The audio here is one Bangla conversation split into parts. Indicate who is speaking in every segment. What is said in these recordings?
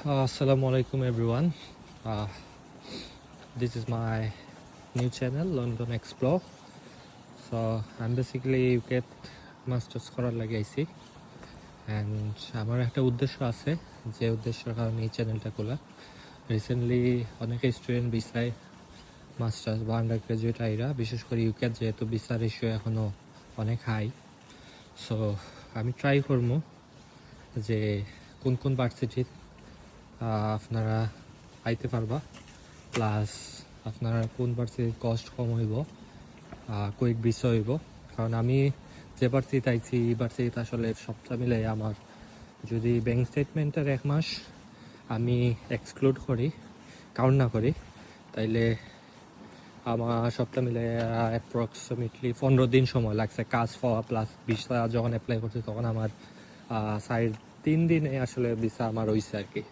Speaker 1: Assalamualaikum everyone. Uh, this is my new channel London Explore. So I'm basically UK masters করার লাগে আইছি অ্যান্ড আমার একটা উদ্দেশ্য আছে যে উদ্দেশ্যের কারণে এই চ্যানেলটা খোলা। রিসেন্টলি অনেকে স্টুডেন্ট ভিসায় মাস্টার্স বা আন্ডার গ্রাজুয়েট আইরা, বিশেষ করে ইউকে যেহেতু ভিসার রেশিও এখনও অনেক হাই। সো আমি ট্রাই করবো যে কোন কোন ভার্সিটির আপনারা আইতে পারবা, প্লাস আপনারা কোন ভার্সিটির কস্ট কম হইব, কুইক বিষয় হইব। কারণ আমি যে ভার্সিটিতে আইছি এই ভার্সিটিতে আসলে সবটা মিলে আমার যদি ব্যাঙ্ক স্টেটমেন্টের 1 মাস আমি এক্সক্লুড করি, কাউন্ট না করি, তাইলে আমার সবটা মিলে অ্যাপ্রক্সিমেটলি 15 দিন সময় লাগছে কাজ পাওয়া, প্লাস ভিসা যখন অ্যাপ্লাই করছি তখন আমার 3.5 দিনে আসলে ভিসা আমার হয়েছে আর কি।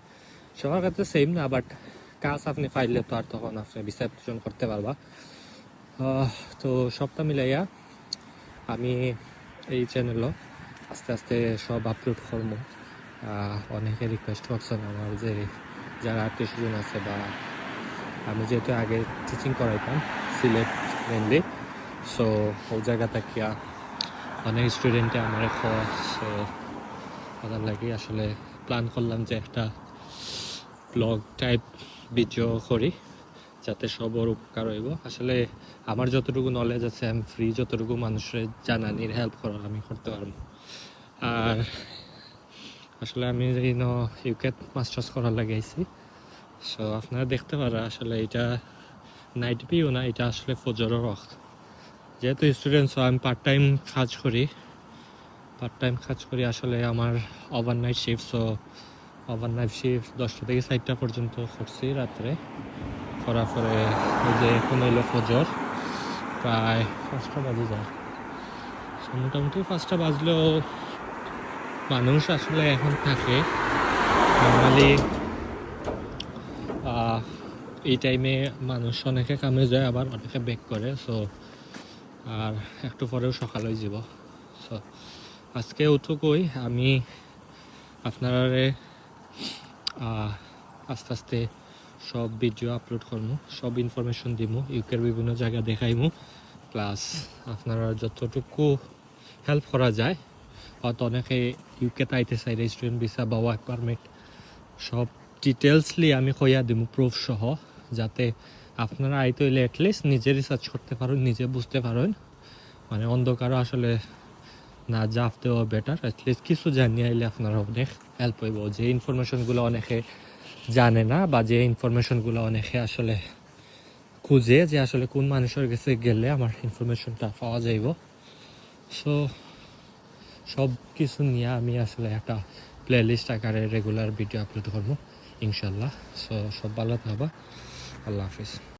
Speaker 1: সবার ক্ষেত্রে সেম না, বাট কাজ আপনি পাইলে তো আর তখন আপনি ভিসা অ্যাপ্লিকেশন করতে পারবা। তো সবটা মিলাইয়া আমি এই চ্যানেলও আস্তে আস্তে সব আপলোড করবো। অনেকে রিকোয়েস্ট করছেন আমার যে যারা আত্মীয় আছে, বা আমি যেহেতু আগে টিচিং করাইতাম সিলেট মেনলি, সো ওই জায়গা থেকে অনেক স্টুডেন্টে আমার সো ওদের লাগে আসলে প্ল্যান করলাম যে একটা ব্লগ টাইপ ভিডিও করি যাতে সবার উপকার হইব। আসলে আমার যতটুকু নলেজ আছে আমি ফ্রি যতটুকু মানুষের জানানির হেল্প করার আমি করতে পারবো। আর আসলে আমি ইউকে মাস্টার্স করার লাগে আইছি। সো আপনারা দেখতে পারা আসলে এটা নাইট ভিউ না, এটা আসলে ফজরের ওয়াক্ত। যেহেতু স্টুডেন্টস আমি পার্ট টাইম কাজ করি আসলে আমার overnight shift. So overnight shift 10টা থেকে 4টা পর্যন্ত করছি রাত্রে, করার পরে ওই যে এখন হইলো ফজর, প্রায় 5টা বাজে যায়। মোটামুটি 5টা বাজলেও মানুষ আসলে এখন থাকে নর্মালি। এই টাইমে মানুষ অনেকে কামে যায়, আবার অনেকে ব্যাক করে। সো আর একটু পরেও সকাল হয়ে যাব। সো আজকে উঠুকই আমি আপনারা আস্তে আস্তে সব ভিডিও আপলোড করবো, সব ইনফরমেশন দিব, ইউকের বিভিন্ন জায়গা দেখাইমু, প্লাস আপনারা যতটুকু হেল্প করা যায়। হয়তো অনেকে ইউকে আইতে চাই স্টুডেন্ট ভিসা বা ওয়ার্ক পারমিট, সব ডিটেলসলি আমি কইয়া দিব প্রুফ সহ, যাতে আপনারা আইতে হইলে অ্যাটলিস্ট নিজে রিসার্চ করতে পারেন, নিজে বুঝতে পারেন। মানে অন্ধকারও আসলে না জাফ দেওয়া বেটার, অ্যাটলিস্ট কিছু জানিয়ে আইলে আপনারা অনেক হেল্প হইব। যে ইনফরমেশনগুলো অনেকে জানে না, বা যে ইনফরমেশনগুলো অনেকে আসলে খুঁজে যে আসলে কোন মানুষের কাছে গেলে আমার ইনফরমেশনটা পাওয়া যাইব। সো সব কিছু নিয়ে আমি আসলে একটা প্লে লিস্ট আকারে রেগুলার ভিডিও আপলোড করবো ইনশাল্লাহ। সো সব ভালো থাকবা, আল্লাহ হাফিজ।